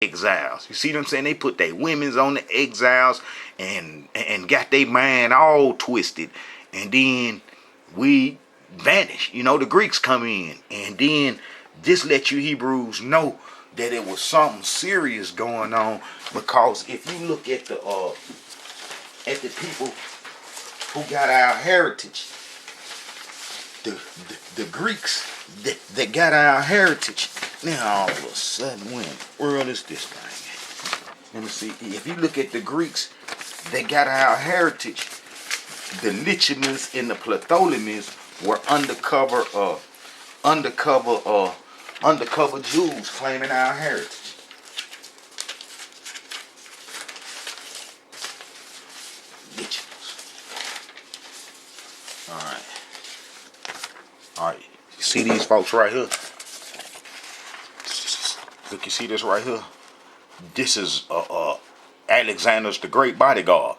exiles. You see what I'm saying? They put their women's on the exiles and got their mind all twisted. And then we vanish. You know, the Greeks come in. And then this let you Hebrews know that it was something serious going on. Because if you look at the people who got our heritage, the Greeks that got our heritage, now all of a sudden, when in the world is this thing? Let me see. If you look at the Greeks that got our heritage, the Lichimas and the Ptolemy were undercover Jews claiming our heritage. Lichimas. All right. You see these folks right here? Look, you see this right here? This is Alexander's the Great bodyguard.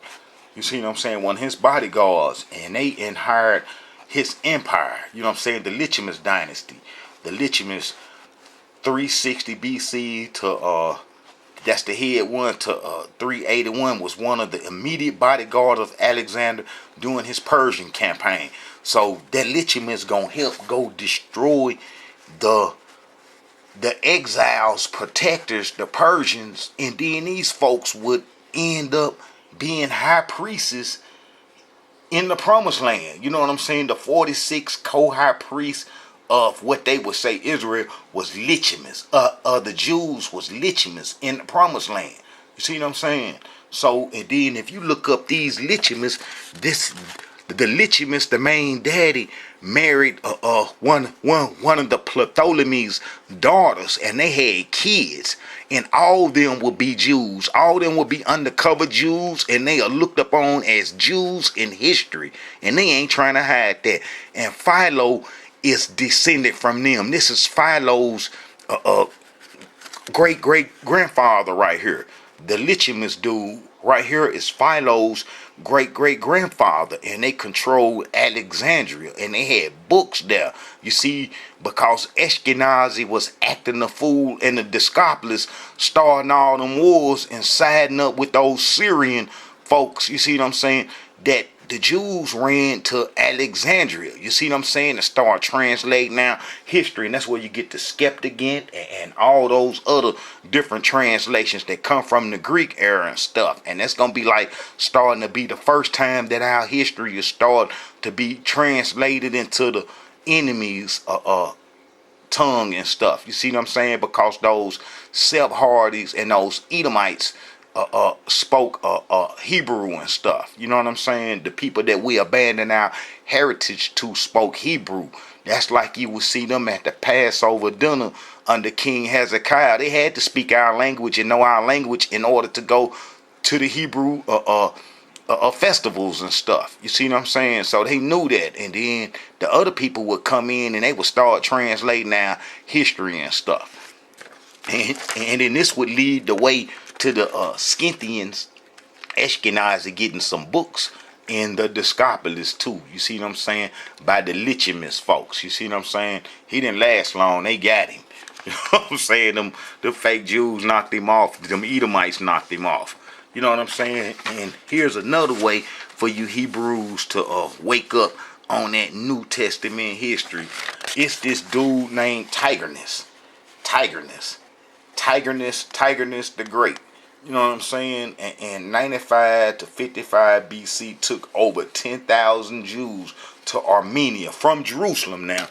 You see what I'm saying? One of his bodyguards, and they inherited his empire. You know what I'm saying? The Lichimas dynasty. The Lichimas 360 BC to that's the head one, to 381 was one of the immediate bodyguards of Alexander during his Persian campaign. So that Lichimas is gonna help go destroy the exiles, protectors, the Persians, and then these folks would end up being high priests in the promised land. You know what I'm saying? The 46 co-high priests of what they would say Israel was Lichimas. The Jews was Lichimas in the promised land. You see what I'm saying? So, and then if you look up these Lichimas, the Lichimas, the main daddy, married one of the Ptolemy's daughters, and they had kids, and all of them would be Jews. All of them would be undercover Jews, and they are looked upon as Jews in history, and they ain't trying to hide that. And Philo is descended from them. This is Philo's great grandfather right here. The Lichimas dude right here is Philo's great grandfather, and they controlled Alexandria, and they had books there. You see, because Ashkenazi was acting a fool, and the Disciples starting all them wars and siding up with those Syrian folks. You see what I'm saying? That the Jews ran to Alexandria. You see what I'm saying? To start translating now history. And that's where you get the Septuagint and all those other different translations that come from the Greek era and stuff. And that's going to be like starting to be the first time that our history is starting to be translated into the enemy's tongue and stuff. You see what I'm saying? Because those Sephardi's and those Edomites spoke Hebrew and stuff. You know what I'm saying? The people that we abandoned our heritage to spoke Hebrew. That's like you would see them at the Passover dinner under King Hezekiah. They had to speak our language and know our language in order to go to the Hebrew festivals and stuff. You see what I'm saying? So they knew that. And then the other people would come in and they would start translating our history and stuff. And then this would lead the way to the Scythians, Ashkenazi, getting some books, and the Disciples too. You see what I'm saying? By the Lichimas folks. You see what I'm saying? He didn't last long. They got him. You know what I'm saying? The fake Jews knocked him off. Them Edomites knocked him off. You know what I'm saying? And here's another way for you Hebrews to wake up on that New Testament history. It's this dude named Tigernus the Great. You know what I'm saying? And 95 to 55 BC took over 10,000 Jews to Armenia from Jerusalem. Now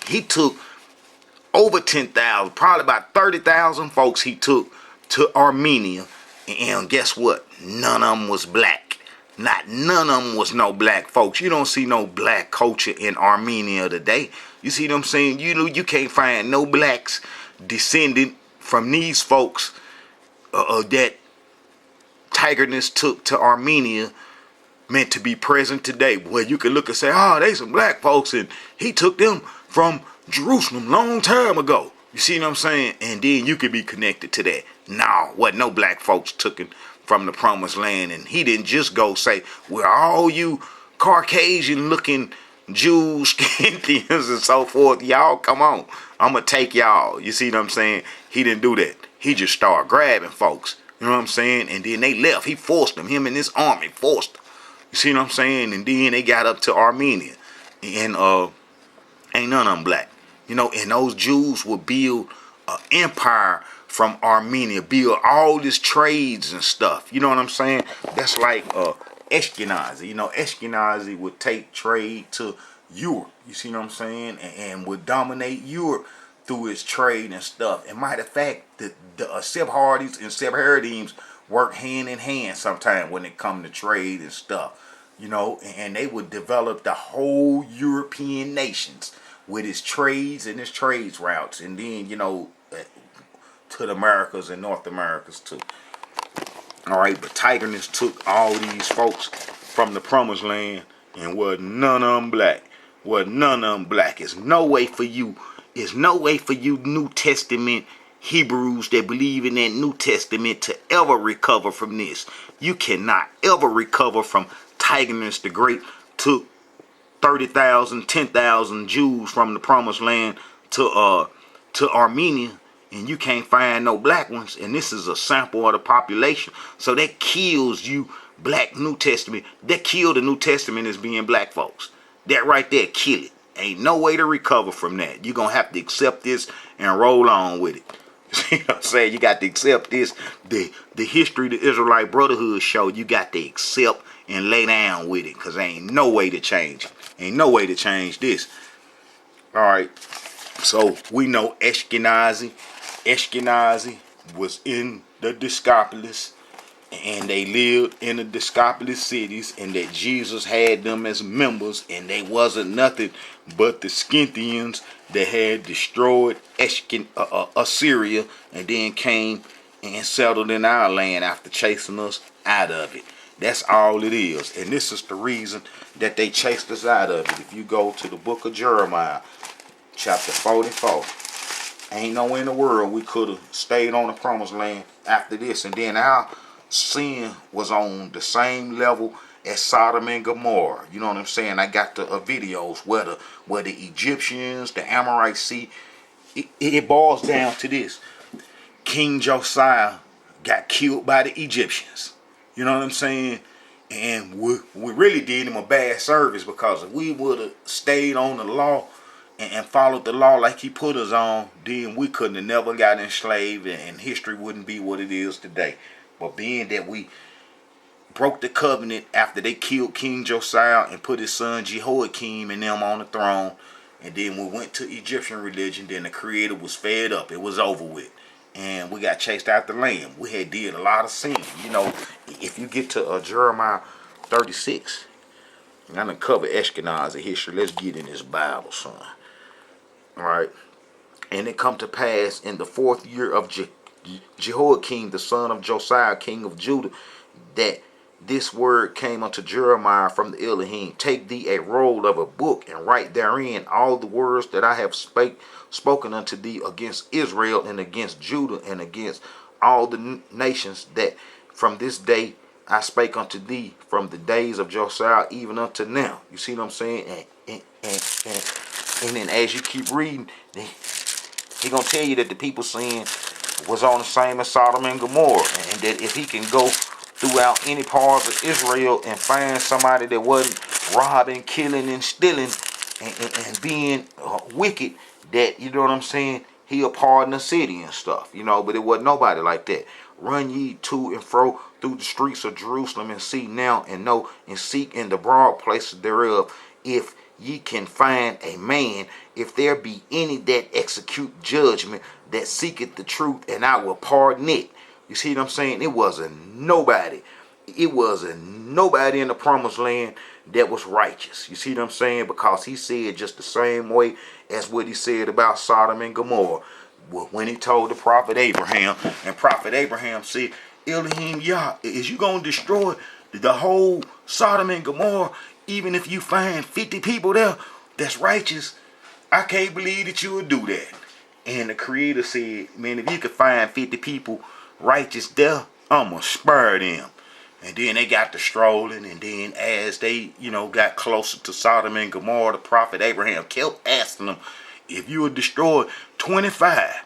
he took over 10,000, probably about 30,000 folks he took to Armenia. And guess what? None of them was black. None of them was no black folks. You don't see no black culture in Armenia today. You see what I'm saying? You can't find no blacks descended from these folks that Tigernus took to Armenia meant to be present today. Well, you can look and say, oh, they some black folks, and he took them from Jerusalem long time ago. You see what I'm saying? And then you could be connected to that. No, what no black folks took him from the promised land, and he didn't just go say, well, all you Caucasian looking Jews, Scythians and so forth, y'all come on, I'm gonna take y'all. You see what I'm saying? He didn't do that. he just started grabbing folks. You know what I'm saying? And then they left. He forced them. Him and his army forced them. You see what I'm saying? And then they got up to Armenia. And ain't none of them black. You know, and those Jews would build an empire from Armenia, build all these trades and stuff. You know what I'm saying? That's like Ashkenazi. You know, Ashkenazi would take trade to Europe. You see what I'm saying? And would dominate Europe through his trade and stuff. And matter of fact, the Sephardians and Sephardims work hand in hand sometimes when it comes to trade and stuff. You know, and they would develop the whole European nations with his trades and his trades routes. And then, you know, to the Americas and North Americas too. Alright, but Tigerness took all these folks from the promised land and was none of them black. Was none of them black. It's no way for you. It's no way for you New Testament Hebrews that believe in that New Testament to ever recover from this. You cannot ever recover from Tigerness the Great took 30,000, 10,000 Jews from the promised land to Armenia, and you can't find no black ones, and this is a sample of the population. So that kills you, black New Testament. That killed the New Testament as being black folks. That right there kill it. Ain't no way to recover from that. You're going to have to accept this and roll on with it. You know what I'm saying? You got to accept this. The history the Israelite Brotherhood showed, you got to accept and lay down with it, because there ain't no way to change it. Ain't no way to change this. Alright, so we know Ashkenazi was in the Decapolis, and they lived in the Decapolis cities, and that Jesus had them as members, and they wasn't nothing but the Scythians that had destroyed Assyria, and then came and settled in our land after chasing us out of it. That's all it is. And this is the reason that they chased us out of it. If you go to the book of Jeremiah, chapter 44, ain't nowhere in the world we could have stayed on the promised land after this. And then our sin was on the same level as Sodom and Gomorrah. You know what I'm saying? I got the videos where the Egyptians, the Amorites, see, it boils down to this. King Josiah got killed by the Egyptians. You know what I'm saying? And we really did him a bad service, because if we would have stayed on the law and followed the law like he put us on, then we couldn't have never got enslaved, and history wouldn't be what it is today. But being that we broke the covenant after they killed King Josiah and put his son Jehoiakim and them on the throne, and then we went to Egyptian religion, then the Creator was fed up. It was over with. And we got chased out the land. We had did a lot of sin. You know, if you get to Jeremiah 36, I'm going to cover Ashkenazi history. Let's get in this Bible, son. All right. And it come to pass in the 4th year of Jehoiakim, the son of Josiah, king of Judah, that this word came unto Jeremiah from the Elohim. Take thee a roll of a book, and write therein all the words that I have spoken unto thee against Israel and against Judah and against all the nations, that from this day I spake unto thee, from the days of Josiah even unto now. You see what I'm saying? And then as you keep reading, he gonna tell you that the people sin was on the same as Sodom and Gomorrah, and that if he can go throughout any parts of Israel and find somebody that wasn't robbing, killing, and stealing and being wicked, that, you know what I'm saying, he'll pardon the city and stuff, you know. But it wasn't nobody like that. Run ye to and fro through the streets of Jerusalem, and see now and know, and seek in the broad places thereof, if ye can find a man, if there be any that execute judgment, that seeketh the truth, and I will pardon it. You see what I'm saying? It wasn't nobody. It wasn't nobody in the promised land that was righteous. You see what I'm saying? Because he said just the same way as what he said about Sodom and Gomorrah. When he told the prophet Abraham, and prophet Abraham said, Elohim Yah, is you going to destroy the whole Sodom and Gomorrah, even if you find 50 people there that's righteous? I can't believe that you would do that. And the Creator said, man, if you could find 50 people righteous there, I'm going to spare them. And then they got to strolling, and then as they, you know, got closer to Sodom and Gomorrah, the prophet Abraham kept asking them, if you would destroy 25,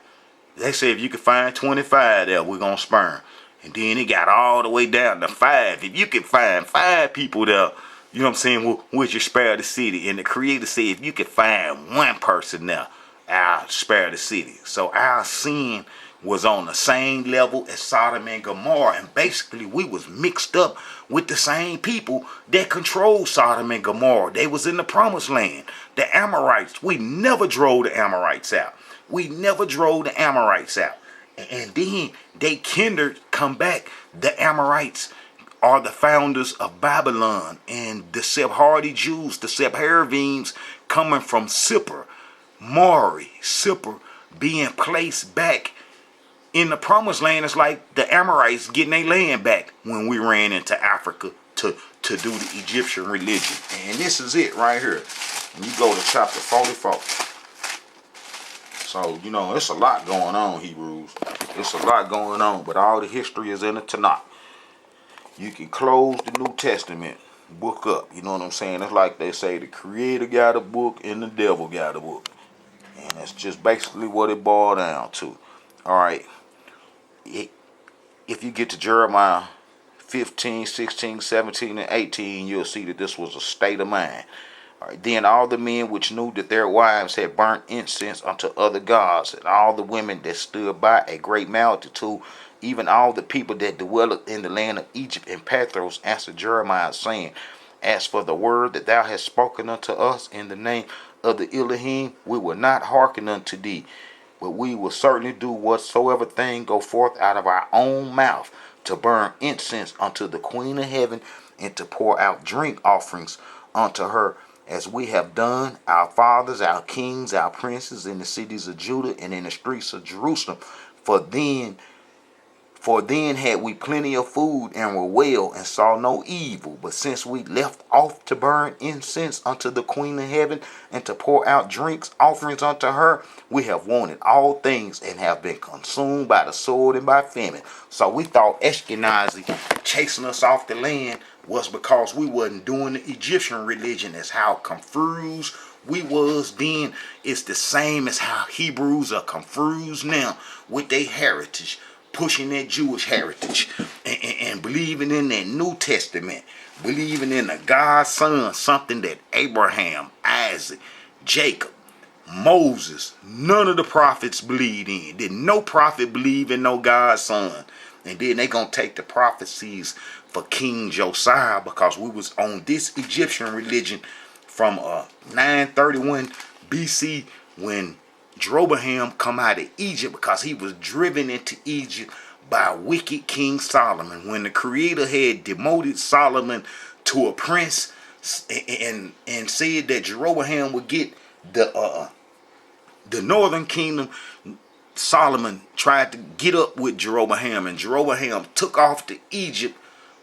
They say if you can find 25 there, we're going to spurn. And then it got all the way down to 5. If you can find 5 people there, you know what I'm saying, would you spare the city? And the Creator said, if you can find 1 person there, I'll spare the city. So our sin was on the same level as Sodom and Gomorrah. And basically, we was mixed up with the same people that controlled Sodom and Gomorrah. They was in the promised land. The Amorites, we never drove the Amorites out. We never drove the Amorites out. And then they kindred come back. The Amorites are the founders of Babylon, and the Sephardi Jews, the Sephardims, coming from Sippar, Mari, Sippar, being placed back in the promised land. It's like the Amorites getting their land back when we ran into Africa to do the Egyptian religion. And this is it right here. And you go to chapter 44. So, you know, it's a lot going on, Hebrews. It's a lot going on, but all the history is in the Tanakh. You can close the New Testament book up. You know what I'm saying? It's like they say the Creator got a book and the devil got a book. And that's just basically what it boiled down to. All right. If you get to Jeremiah 15, 16, 17, and 18, you'll see that this was a state of mind. All right. Then all the men which knew that their wives had burnt incense unto other gods, and all the women that stood by, a great multitude, even all the people that dwelled in the land of Egypt and Pathros, answered Jeremiah, saying, as for the word that thou hast spoken unto us in the name of the Elohim, we will not hearken unto thee, but we will certainly do whatsoever thing go forth out of our own mouth, to burn incense unto the Queen of Heaven, and to pour out drink offerings unto her, as we have done our fathers, our kings, our princes, in the cities of Judah and in the streets of Jerusalem. For then had we plenty of food, and were well, and saw no evil. But since we left off to burn incense unto the Queen of Heaven, and to pour out drinks offerings unto her, we have wanted all things, and have been consumed by the sword and by famine. So we thought Ashkenazi chasing us off the land was because we wasn't doing the Egyptian religion. As how confused we was then. It's the same as how Hebrews are confused now with their heritage, pushing that Jewish heritage, and believing in that New Testament, believing in the God's Son, something that Abraham, Isaac, Jacob, Moses, none of the prophets believed in. Did no prophet believe in no God's Son? And then they gonna take the prophecies for King Josiah, because we was on this Egyptian religion from 931 BC, when Jeroboam come out of Egypt, because he was driven into Egypt by wicked King Solomon. When the Creator had demoted Solomon to a prince, and said that Jeroboam would get the northern kingdom, Solomon tried to get up with Jeroboam, and Jeroboam took off to Egypt,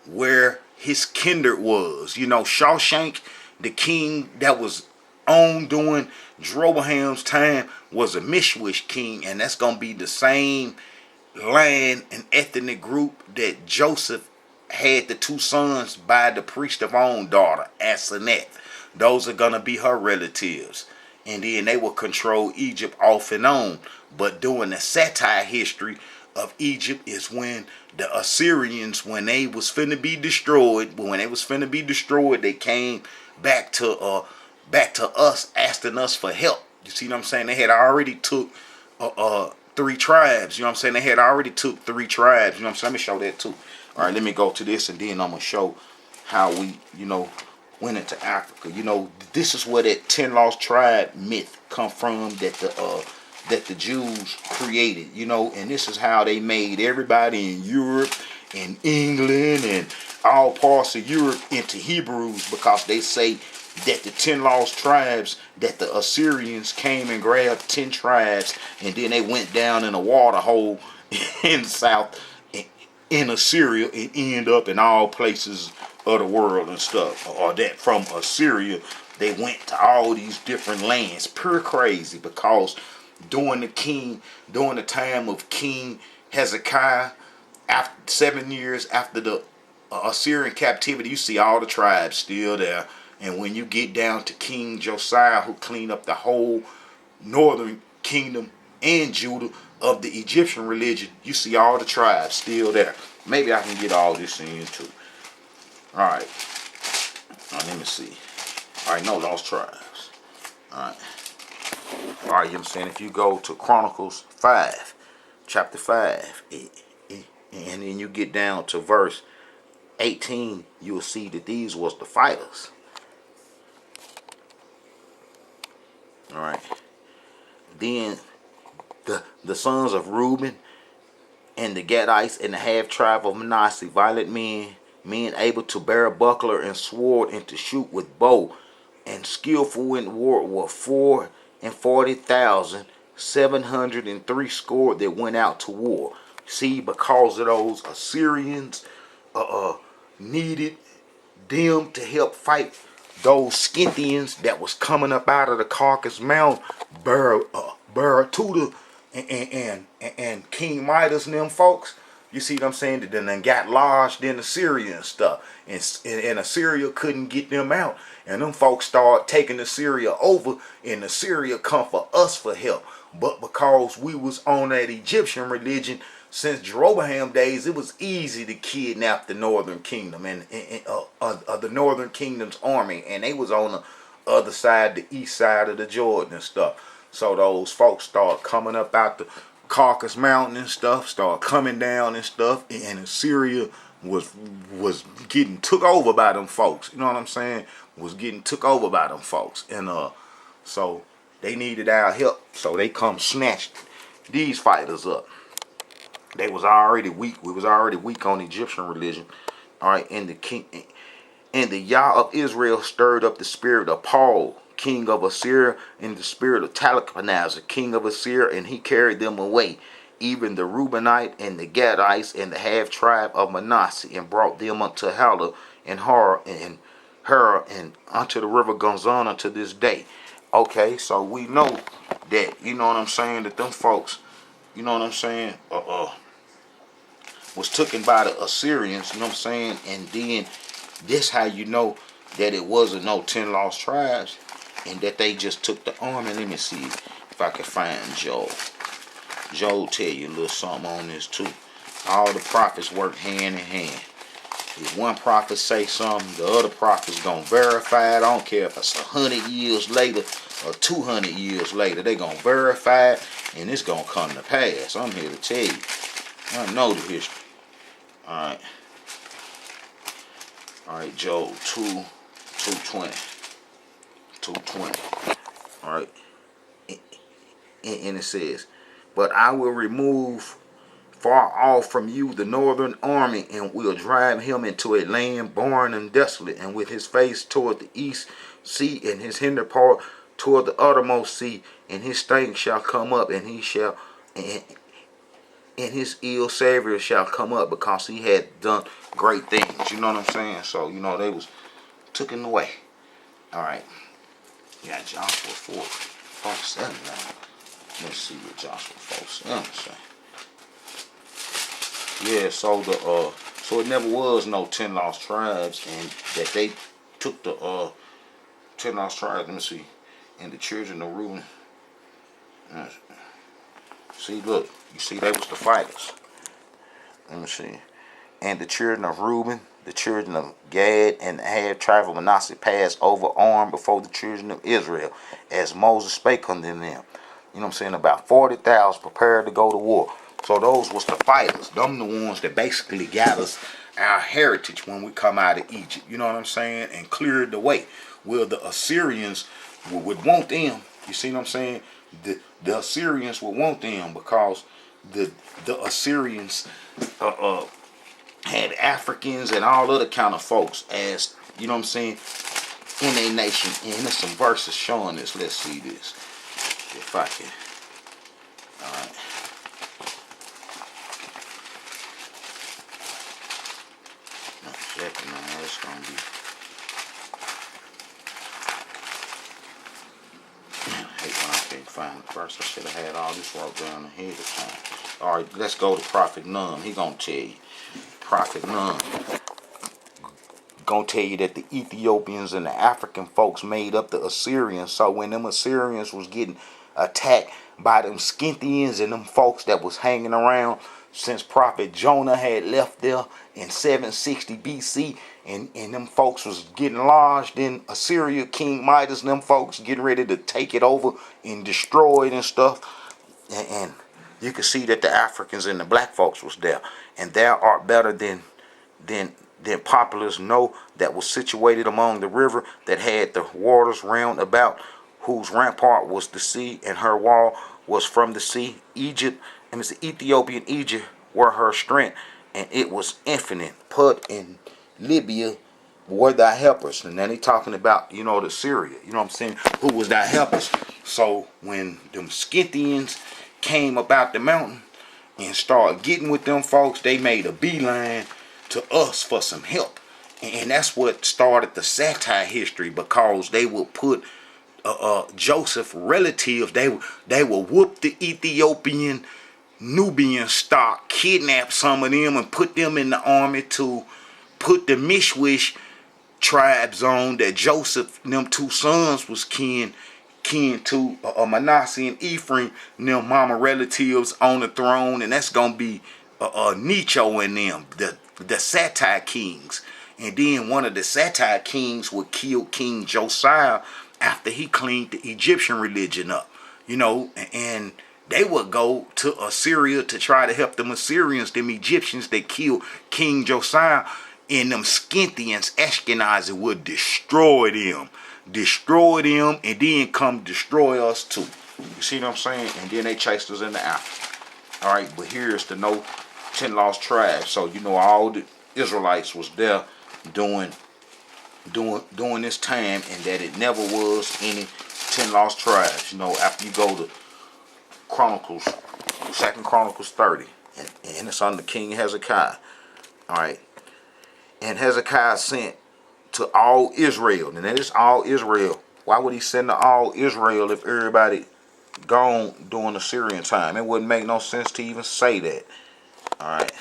where his kindred was. You know, Shawshank, the king that was on during Jeroboam's time, was a Mishwish king, and that's going to be the same land and ethnic group that Joseph had the 2 sons by the priest of own daughter, Asenath. Those are going to be her relatives. And then they will control Egypt off and on. But during the satire history of Egypt is when the Assyrians, when they was finna be destroyed, they came back to us, asking us for help. You see what I'm saying? They had already took 3 tribes. You know what I'm saying? They had already took 3 tribes. You know what I'm saying? Let me show that too. All right, let me go to this, and then I'm gonna show how we, went into Africa. This is where that 10 lost tribe myth come from, that the Jews created. And this is how they made everybody in Europe and England and all parts of Europe into Hebrews, because they say that the 10 lost tribes, that the Assyrians came and grabbed 10 tribes, and then they went down in a water hole in in Assyria, and end up in all places of the world and stuff. Or that from Assyria they went to all these different lands. Pure crazy, because during the time of King Hezekiah, after 7 years after the Assyrian captivity, you see all the tribes still there. And when you get down to King Josiah, who cleaned up the whole northern kingdom and Judah, of the Egyptian religion, you see all the tribes still there. Maybe I can get all this in too. Alright. Let me see. Alright, no lost tribes. Alright. Alright, you know what I'm saying? If you go to Chronicles 5, chapter 5, and then you get down to verse 18, you'll see that these was the fighters. Alright. Then the sons of Reuben and the Gadites and the half tribe of Manasseh, violent men able to bear a buckler and sword and to shoot with bow, and skillful in war, were 44,703 score that went out to war. See, because of those Assyrians needed them to help fight those Scythians that was coming up out of the Caucasus Mountain, Tuda and King Midas and them folks. You see what I'm saying? That then got lodged in Assyria and stuff. And Assyria couldn't get them out. And them folks started taking Assyria over. And Assyria come for us for help. But because we was on that Egyptian religion since Jeroboam days, it was easy to kidnap the northern kingdom and the northern kingdom's army. And they was on the other side, the east side of the Jordan and stuff. So those folks started coming up out the Caucasus Mountain and stuff, started coming down and stuff, and Assyria was getting took over by them folks. You know what I'm saying? Was getting took over by them folks, and so they needed our help. So they come snatched these fighters up. They was already weak. We was already weak on Egyptian religion. All right, and the Yah of Israel stirred up the spirit of Paul, king of Assyria, and the spirit of Nebuchadnezzar, king of Assyria, and he carried them away, even the Reubenite and the Gadites and the half tribe of Manasseh, and brought them unto Hala and Hara and unto the river Gonzan unto this day. Okay, so we know that, you know what I'm saying, that them folks, you know what I'm saying, was taken by the Assyrians, you know what I'm saying, and then this how you know that it wasn't no 10 lost tribes, and that they just took the army. Let me see if I can find Joel. Joel tell you a little something on this too. All the prophets work hand in hand. If one prophet say something, the other prophet's gonna verify it. I don't care if it's 100 years later or 200 years later. They gonna verify it, and it's gonna come to pass. I'm here to tell you. I know the history. Alright. Alright, Joel 2:20. 2:20. Alright. And it says, but I will remove far off from you the northern army, and will drive him into a land barren and desolate, and with his face toward the east sea, and his hinder part toward the uttermost sea, and his stank shall come up, and he shall and his ill savior shall come up, because he had done great things. You know what I'm saying? So, you know, they was taken away. Alright. Yeah, Joshua 4:7 now. Let's see what Joshua 4:7 say. Yeah, so so it never was no 10 lost tribes, and that they took the 10 lost tribes. Let me see. And the children of Reuben. See, look, you see, they was the fighters. Let me see. And the children of Reuben, the children of Gad, and the half tribe of Manasseh passed over armed before the children of Israel, as Moses spake unto them. You know what I'm saying? About 40,000 prepared to go to war. So those was the fighters. Them the ones that basically got us our heritage when we come out of Egypt. You know what I'm saying? And cleared the way. Well, the Assyrians would want them. You see what I'm saying? The Assyrians would want them, because the Assyrians had Africans and all other kind of folks as, you know what I'm saying, in a nation. And there's some verses showing this. Let's see this. If I can. Alright. Second, man, it's gonna be. I hate when I can't find the verse. I should have had all this wrote down ahead of time. Alright, let's go to Prophet Num. He gonna tell you. Prophet Num gonna tell you that the Ethiopians and the African folks made up the Assyrians. So when them Assyrians was getting attacked by them Scythians and them folks that was hanging around since Prophet Jonah had left there in 760 BC. And them folks was getting lodged in Assyria. King Midas and them folks getting ready to take it over and destroy it and stuff. And you can see that the Africans and the black folks was there. And thou art better than populace know, that was situated among the river, that had the waters round about, whose rampart was the sea, and her wall was from the sea. Egypt, and it's the Ethiopian Egypt, were her strength, and it was infinite. Put in Libya were thy helpers. And then they talking about, you know, the Syria, you know what I'm saying, who was thy helpers. So when them Scythians came about the mountain and started getting with them folks, they made a beeline to us for some help. And that's what started the satire history, because they would put Joseph relatives, they would whoop the Ethiopian Nubian stock, kidnap some of them and put them in the army to put the Mishwish tribes on that Joseph and them two sons was kin to Manasseh and Ephraim, and them mama relatives on the throne. And that's gonna be Necho and them, the satire kings. And then one of the satire kings would kill King Josiah after he cleaned the Egyptian religion up, you know. And they would go to Assyria to try to help them Assyrians, them Egyptians that killed King Josiah. And them Scythians, Ashkenazi, would destroy them, and then come destroy us too. You see what I'm saying? And then they chased us into Africa. All right, but here's the 10 lost tribes. So you know all the Israelites was there during this time, and that it never was any 10 lost tribes. You know, after you go to Chronicles, 2 Chronicles 30, and it's under King Hezekiah. All right. And Hezekiah sent to all Israel. And that is all Israel. Why would he send to all Israel if everybody gone during the Syrian time? It wouldn't make no sense to even say that. Alright.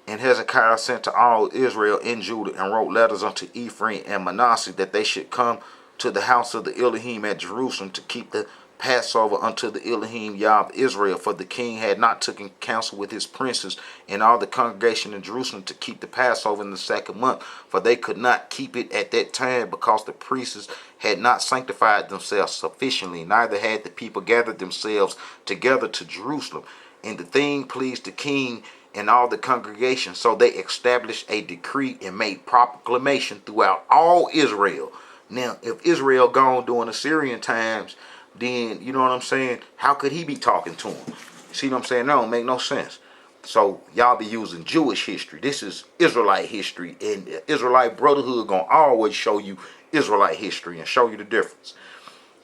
And Hezekiah sent to all Israel in Judah, and wrote letters unto Ephraim and Manasseh, that they should come to the house of the Elohim at Jerusalem to keep the Passover unto the Elohim Yah of Israel. For the king had not taken counsel with his princes and all the congregation in Jerusalem to keep the Passover in the 2nd month. For they could not keep it at that time, because the priests had not sanctified themselves sufficiently, neither had the people gathered themselves together to Jerusalem. And the thing pleased the king and all the congregation. So they established a decree and made proclamation throughout all Israel. Now, if Israel gone during Assyrian times, then, you know what I'm saying, how could he be talking to him? See what I'm saying? No, it don't make no sense. So y'all be using Jewish history. This is Israelite history, and the Israelite Brotherhood gonna always show you Israelite history and show you the difference.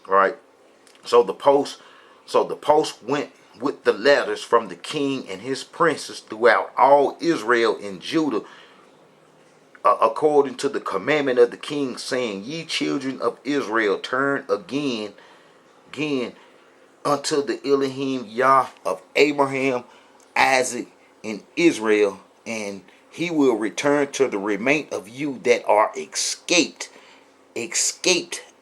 All right. So the post went with the letters from the king and his princes throughout all Israel and Judah, according to the commandment of the king, saying, Ye children of Israel, turn again unto the Elohim Yah of Abraham, Isaac, and Israel, and he will return to the remain of you that are escaped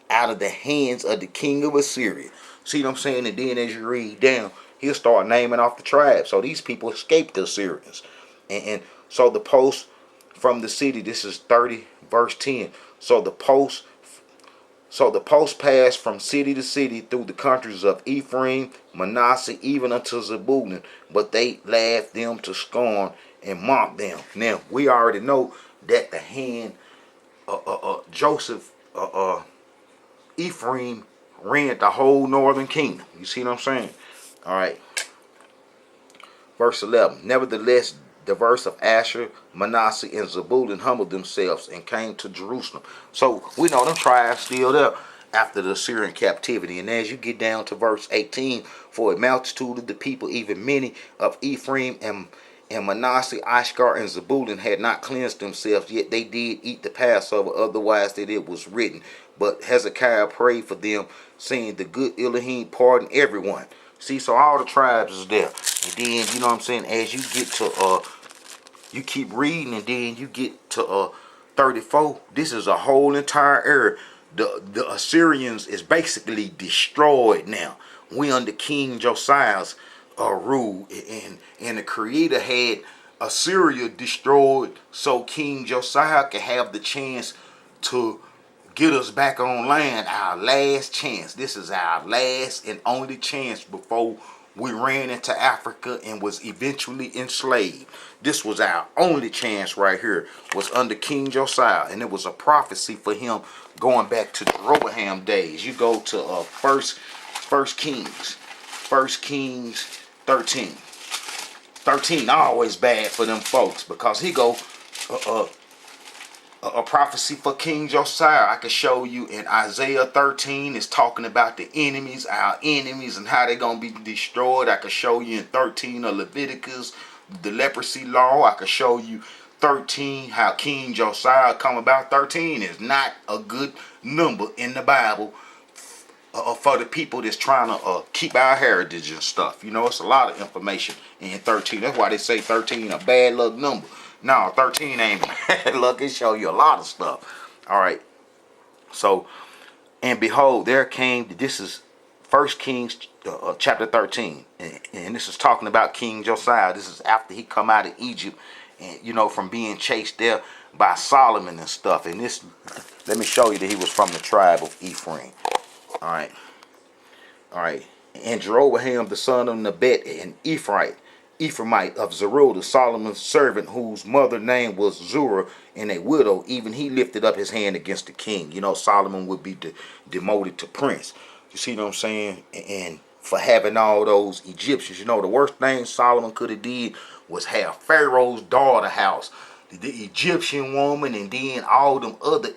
out of the hands of the king of Assyria. See what I'm saying? And then as you read down, he'll start naming off the tribes. So these people escaped the Assyrians. And so the post from the city, this is 30 verse 10. So the post passed from city to city through the countries of Ephraim, Manasseh, even unto Zebulun, but they laughed them to scorn and mocked them. Now, we already know that the hand Joseph, Ephraim ran the whole northern kingdom. You see what I'm saying? All right. Verse 11. Nevertheless, the verse of Asher, Manasseh, and Zebulun humbled themselves and came to Jerusalem. So we know them tribes still there after the Assyrian captivity. And as you get down to verse 18, for a multitude of the people, even many of Ephraim and Manasseh, Ashkar, and Zebulun had not cleansed themselves, yet they did eat the Passover, otherwise that it was written. But Hezekiah prayed for them, saying, The good Elohim pardon everyone. See, so all the tribes is there. And then, you know what I'm saying, as you get to, you keep reading, and then you get to 34, this is a whole entire area. the Assyrians is basically destroyed now. We under King Josiah's rule, and the Creator had Assyria destroyed so King Josiah could have the chance to get us back on land. Our last chance. This is our last and only chance before we ran into Africa and was eventually enslaved. This was our only chance right here, was under King Josiah, and it was a prophecy for him going back to Jeroboam days. You go to First Kings 13. 13 always bad for them folks, because he go a prophecy for King Josiah. I can show you in Isaiah 13. It's talking about the enemies, our enemies, and how they're going to be destroyed. I can show you in 13 of Leviticus, the leprosy law. I can show you 13, how King Josiah come about. 13 is not a good number in the Bible for the people that's trying to keep our heritage and stuff. You know, it's a lot of information in 13. That's why they say 13 a bad luck number. No, 13 ain't bad luck. It show you a lot of stuff. All right. So, and behold, there came, this is 1 Kings chapter 13. And this is talking about King Josiah. This is after he come out of Egypt, and you know, from being chased there by Solomon and stuff. And this, let me show you that he was from the tribe of Ephraim. All right. All right. And Jeroboam, the son of Nebat, and Ephraimite of Zeruiah, Solomon's servant, whose mother name was Zurah, and a widow, even he lifted up his hand against the king. You know, Solomon would be demoted to prince. You see what I'm saying? And for having all those Egyptians, you know, the worst thing Solomon could have did was have Pharaoh's daughter house, the Egyptian woman, and then all them other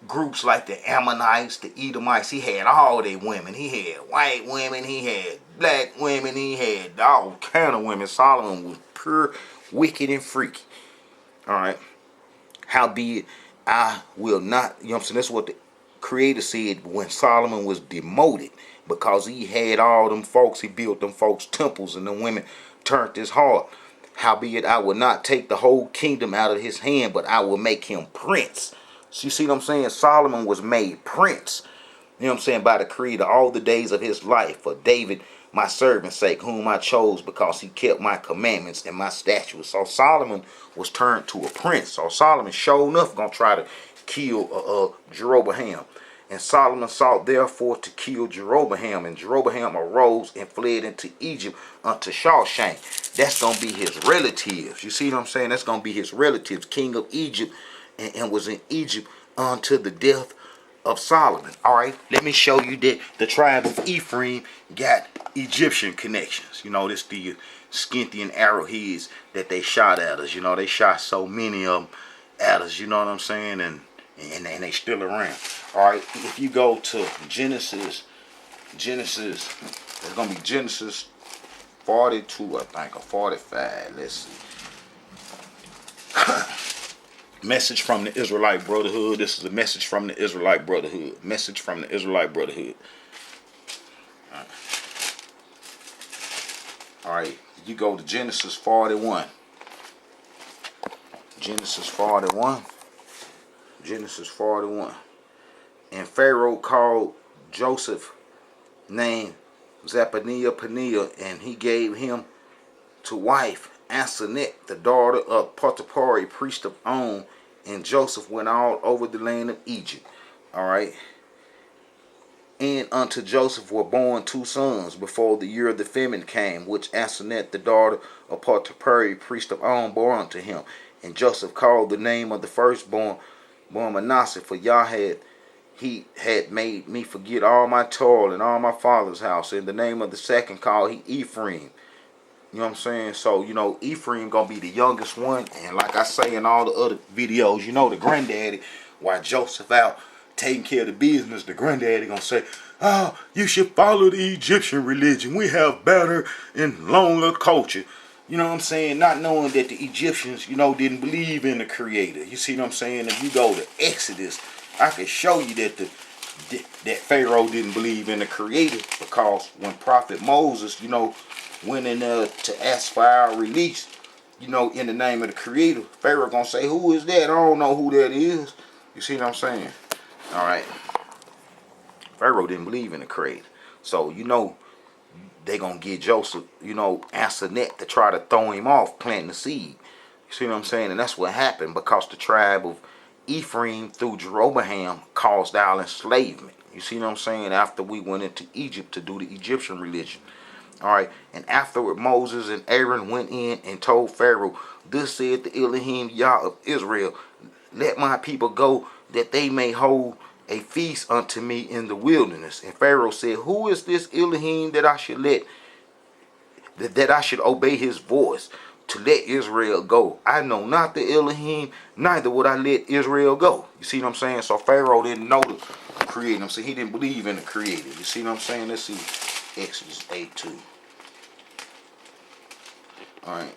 groups like the Ammonites, the Edomites. He had all their women. He had white women, he had black women, he had all kind of women. Solomon was pure wicked and freaky. All right. Howbeit, I will not, you know what I'm saying? That's what the Creator said when Solomon was demoted, because he had all them folks. He built them folks temples, and the women turned his heart. Howbeit, I will not take the whole kingdom out of his hand, but I will make him prince. So you see what I'm saying? Solomon was made prince, you know what I'm saying, by the Creator all the days of his life, for David, my servant's sake, whom I chose, because he kept my commandments and my statutes. So Solomon was turned to a prince. So Solomon, sure enough, gonna try to kill Jeroboam. And Solomon sought therefore to kill Jeroboam, and Jeroboam arose and fled into Egypt unto Shawshank. That's gonna be his relatives. You see what I'm saying? That's gonna be his relatives, king of Egypt, and was in Egypt unto the death of Solomon. All right, let me show you that the tribe of Ephraim got Egyptian connections. You know, this the Scythian arrowheads that they shot at us. You know, they shot so many of them at us. You know what I'm saying? And they still around. All right, if you go to Genesis, it's gonna be Genesis 42, I think, or 45. Let's see. Message from the Israelite Brotherhood. This is a message from the Israelite Brotherhood. Message from the Israelite Brotherhood. All right. You go to Genesis 41. Genesis 41. Genesis 41. And Pharaoh called Joseph, named Zaphaniah, and he gave him to wife Asenath, the daughter of Potiphar, priest of On, and Joseph went all over the land of Egypt. All right. And unto Joseph were born 2 sons before the year of the famine came, which Asenath, the daughter of Potiphar, priest of On, bore unto him. And Joseph called the name of the firstborn Manasseh, for he had made me forget all my toil and all my father's house. And the name of the second called he Ephraim. You know what I'm saying? So, you know, Ephraim gonna be the youngest one. And like I say in all the other videos, you know, the granddaddy, while Joseph out taking care of the business, the granddaddy gonna say, oh, you should follow the Egyptian religion. We have better and longer culture. You know what I'm saying? Not knowing that the Egyptians, you know, didn't believe in the Creator. You see what I'm saying? If you go to Exodus, I can show you that that Pharaoh didn't believe in the Creator, because when Prophet Moses, you know, went in there to ask for our release, you know, in the name of the Creator, Pharaoh gonna say, who is that? I don't know who that is. You see what I'm saying? All right. Pharaoh didn't believe in the Creator. So, you know, they going to get Joseph, you know, Asenath to try to throw him off planting the seed. You see what I'm saying? And that's what happened because the tribe of Ephraim through Jeroboam caused our enslavement. You see what I'm saying? After we went into Egypt to do the Egyptian religion. All right. And afterward, Moses and Aaron went in and told Pharaoh, "Thus said the Elohim Yah of Israel, let my people go that they may hold a feast unto me in the wilderness." And Pharaoh said, "Who is this Elohim that I should obey his voice to let Israel go? I know not the Elohim, neither would I let Israel go." You see what I'm saying? So Pharaoh didn't know the Creator. So he didn't believe in the Creator. You see what I'm saying? Let's see Exodus 8:2. All right.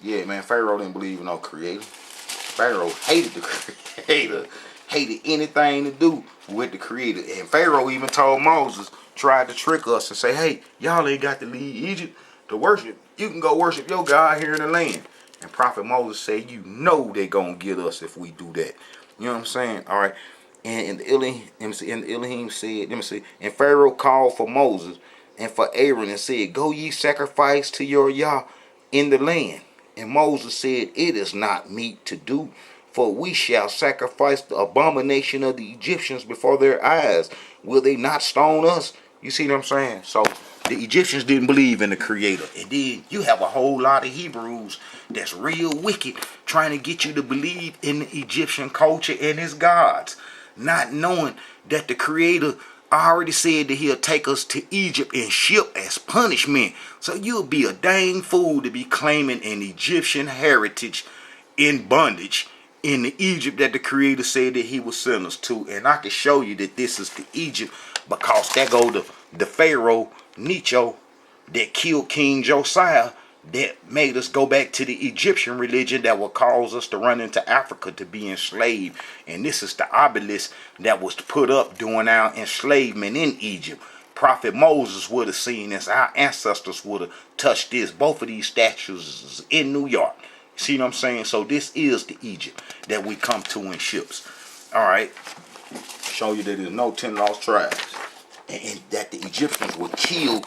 Yeah, man, Pharaoh didn't believe in no Creator. Pharaoh hated the Creator, hated anything to do with the Creator. And Pharaoh even told Moses, tried to trick us and say, "Hey, y'all ain't got to leave Egypt to worship. You can go worship your God here in the land." And Prophet Moses said, "You know they gonna get us if we do that." You know what I'm saying? All right. And the Elohim said, and Pharaoh called for Moses and for Aaron and said, "Go ye sacrifice to your Yah in the land." And Moses said, "It is not meet to do, for we shall sacrifice the abomination of the Egyptians before their eyes. Will they not stone us?" You see what I'm saying? So the Egyptians didn't believe in the Creator. And then you have a whole lot of Hebrews that's real wicked trying to get you to believe in the Egyptian culture and his gods, not knowing that the Creator already said that he'll take us to Egypt and ship as punishment. So you'll be a dang fool to be claiming an Egyptian heritage in bondage in the Egypt that the Creator said that he will send us to. And I can show you that this is the Egypt because that go to the Pharaoh Necho that killed King Josiah, that made us go back to the Egyptian religion that will cause us to run into Africa to be enslaved. And this is the obelisk that was put up during our enslavement in Egypt. Prophet Moses would have seen this. Our ancestors would have touched this. Both of these statues is in New York. See what I'm saying? So this is the Egypt that we come to in ships. All right. Show you that there's no 10 lost tribes. And that the Egyptians would kill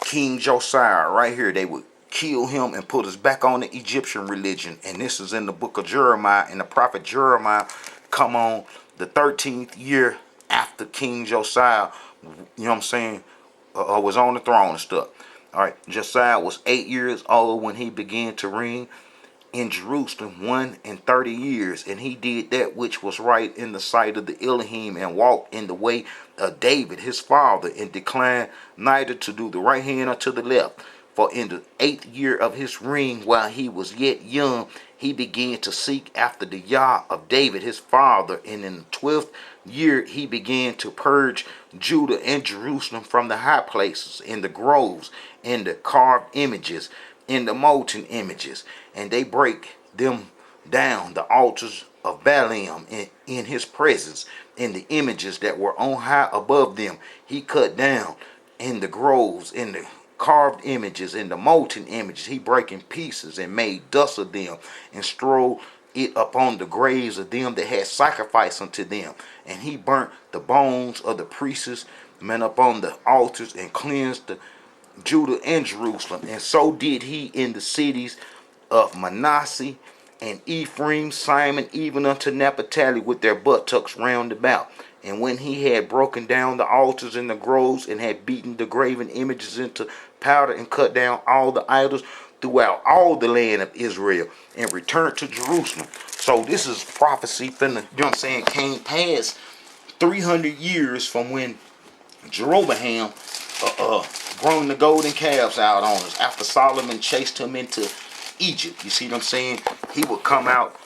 King Josiah right here. They would kill him and put us back on the Egyptian religion. And this is in the book of Jeremiah. And the prophet Jeremiah come on the 13th year after King Josiah, you know what I'm saying, was on the throne and stuff. All right, Josiah was 8 years old when he began to reign in Jerusalem 1 years, and he did that which was right in the sight of the Elohim, and walked in the way of David his father, and declined neither to do the right hand or to the left. For in the 8th year of his reign, while he was yet young, he began to seek after the Yah of David his father. And in the 12th year, he began to purge Judah and Jerusalem from the high places, in the groves, in the carved images, in the molten images. And they break them down, the altars of Balaam in his presence, and the images that were on high above them he cut down, in the groves, in the carved images, in the molten images he brake in pieces, and made dust of them, and strode it upon the graves of them that had sacrificed unto them. And he burnt the bones of the priests men upon the altars, and cleansed the Judah and Jerusalem. And so did he in the cities of Manasseh and Ephraim, Simon, even unto Naphtali, with their buttocks round about. And when he had broken down the altars and the groves, and had beaten the graven images into powder, and cut down all the idols throughout all the land of Israel, and returned to Jerusalem. So this is prophecy finna, you know what I'm saying, came past 300 years from when Jeroboam brung the golden calves out on us after Solomon chased him into Egypt. You see what I'm saying? He would come out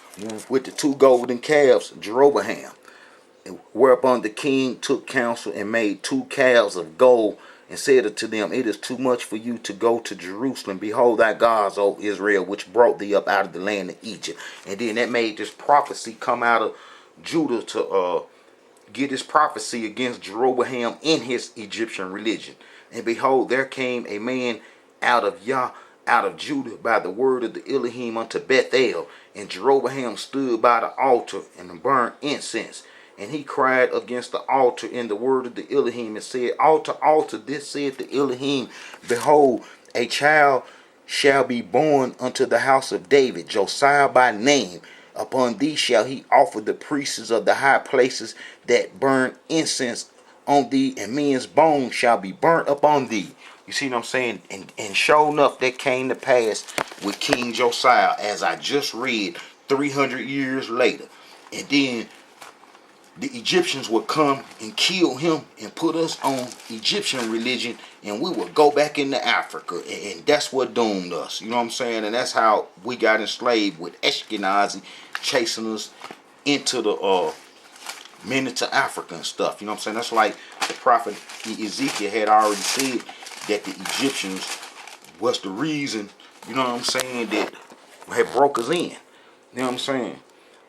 with the 2 golden calves, Jeroboam. Whereupon the king took counsel and made 2 calves of gold, and said unto them, "It is too much for you to go to Jerusalem. Behold thy gods, O Israel, which brought thee up out of the land of Egypt." And then that made this prophecy come out of Judah to get his prophecy against Jeroboam in his Egyptian religion. And behold, there came a man out of Yah out of Judah by the word of the Elohim unto Bethel. And Jeroboam stood by the altar and burned incense. And he cried against the altar in the word of the Elohim and said, Altar, altar, this said the Elohim, behold, a child shall be born unto the house of David, Josiah by name. Upon thee shall he offer the priests of the high places that burn incense on thee, and men's bones shall be burnt upon thee. You see what I'm saying? And sure enough, that came to pass with King Josiah, as I just read, 300 years later. And then the Egyptians would come and kill him and put us on Egyptian religion, and we would go back into Africa, and that's what doomed us. You know what I'm saying? And that's how we got enslaved, with Ashkenazi chasing us into the men into Africa and stuff. You know what I'm saying? That's like the prophet Ezekiel had already said that the Egyptians was the reason, you know what I'm saying, that had broke us in. You know what I'm saying?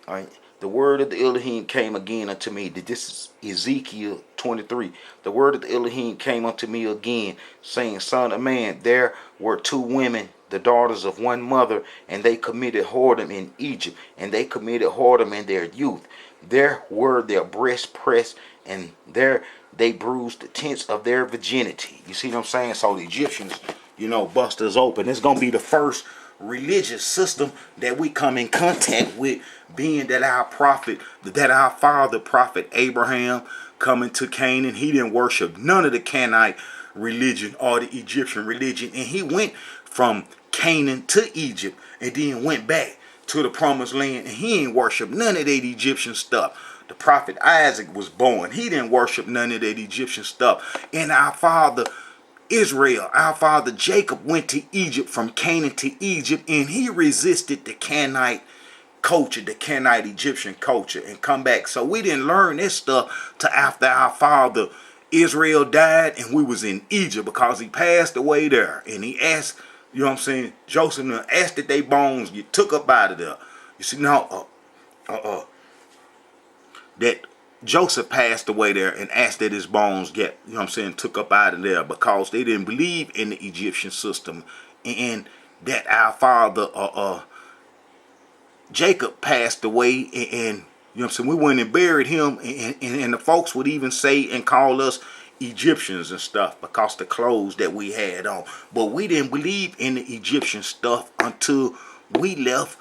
All right. The word of the Elohim came again unto me. This is Ezekiel 23. The word of the Elohim came unto me again, saying, Son of man, there were two women, the daughters of one mother, and they committed whoredom in Egypt, and they committed whoredom in their youth. There were their breasts pressed, and there they bruised the tents of their virginity. You see what I'm saying? So the Egyptians, you know, bust us open. It's going to be the first religious system that we come in contact with, being that our father prophet Abraham coming to Canaan, he didn't worship none of the Canaanite religion or the Egyptian religion, and he went from Canaan to Egypt and then went back to the promised land, and he ain't worship none of that Egyptian stuff. The prophet Isaac was born, he didn't worship none of that Egyptian stuff. And our father Israel, our father Jacob, went to Egypt, from Canaan to Egypt, and he resisted the Canaanite culture, the Canaanite Egyptian culture, and come back. So we didn't learn this stuff till after our father Israel died, and we was in Egypt, because he passed away there. And he asked, you know what I'm saying, Joseph asked that they bones get took up out of there. You see, now that Joseph passed away there and asked that his bones get, you know what I'm saying, took up out of there, because they didn't believe in the Egyptian system, and that our father Jacob passed away, and you know what I'm saying, we went and buried him, and the folks would even say and call us Egyptians and stuff, because the clothes that we had on. But we didn't believe in the Egyptian stuff until we left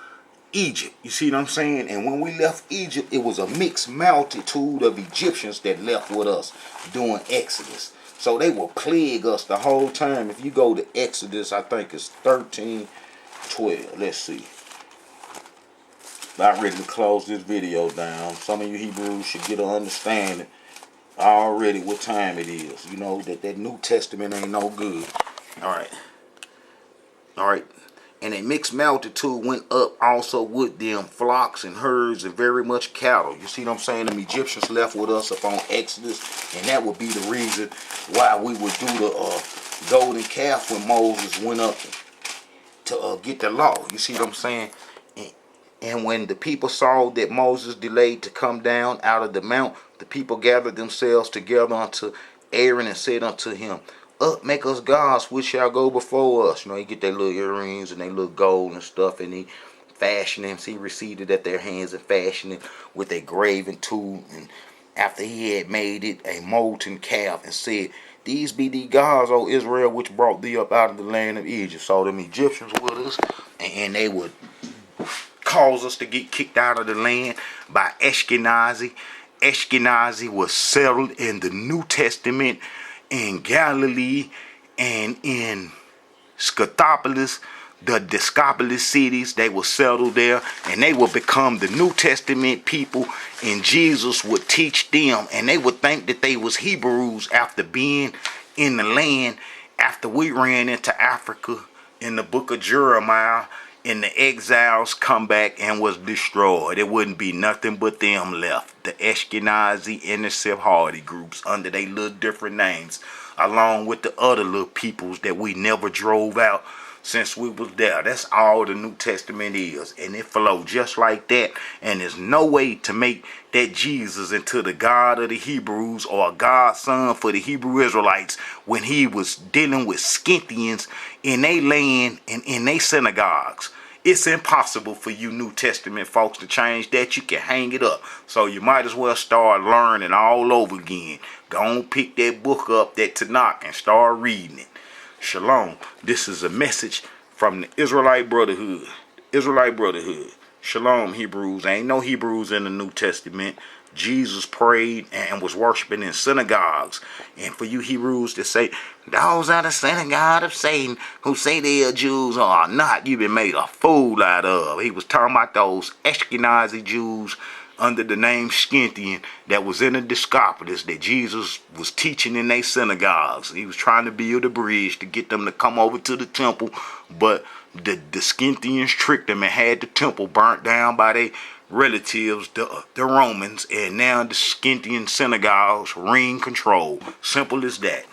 Egypt. You see what I'm saying? And when we left Egypt, it was a mixed multitude of Egyptians that left with us during Exodus. So they will plague us the whole time. If you go to Exodus, I think it's 13:12. Let's see. About ready to close this video down. Some of you Hebrews should get an understanding already what time it is. You know that New Testament ain't no good. All right. And a mixed multitude went up also with them, flocks and herds and very much cattle. You see what I'm saying? The Egyptians left with us upon Exodus, and that would be the reason why we would do the golden calf when Moses went up to get the law. You see what I'm saying? And when the people saw that Moses delayed to come down out of the mount, the people gathered themselves together unto Aaron and said unto him, Up, make us gods which shall go before us. You know, he get their little earrings and their little gold and stuff, and he fashioned them. So he received at their hands and fashioned it with a graving tool. And after he had made it a molten calf, and said, These be the gods, O Israel, which brought thee up out of the land of Egypt. So them Egyptians with us, and they would cause us to get kicked out of the land by Ashkenazi. Ashkenazi was settled in the New Testament in Galilee and in Scythopolis, the Discopolis cities. They were settled there, and they would become the New Testament people, and Jesus would teach them, and they would think that they was Hebrews after being in the land after we ran into Africa in the book of Jeremiah. And the exiles come back and was destroyed. It wouldn't be nothing but them left. The Ashkenazi and the Sephardi groups under their little different names, along with the other little peoples that we never drove out since we was there. That's all the New Testament is. And it flowed just like that. And there's no way to make that Jesus into the God of the Hebrews or a God's son for the Hebrew Israelites when he was dealing with Scythians in their land and in their synagogues. It's impossible for you New Testament folks to change that. You can hang it up. So you might as well start learning all over again. Go on, pick that book up, that Tanakh, and start reading it. Shalom. This is a message from the Israelite Brotherhood. Israelite Brotherhood. Shalom, Hebrews. Ain't no Hebrews in the New Testament. Jesus prayed and was worshiping in synagogues. And for you Hebrews to say, those are the synagogue of Satan who say they are Jews or are not, you've been made a fool out of. He was talking about those Ashkenazi Jews under the name Scythian that was in the Decapolis that Jesus was teaching in their synagogues. He was trying to build a bridge to get them to come over to the temple, but the Scythians tricked them and had the temple burnt down by their relatives, the Romans, and now the Scythian synagogues reign control. Simple as that.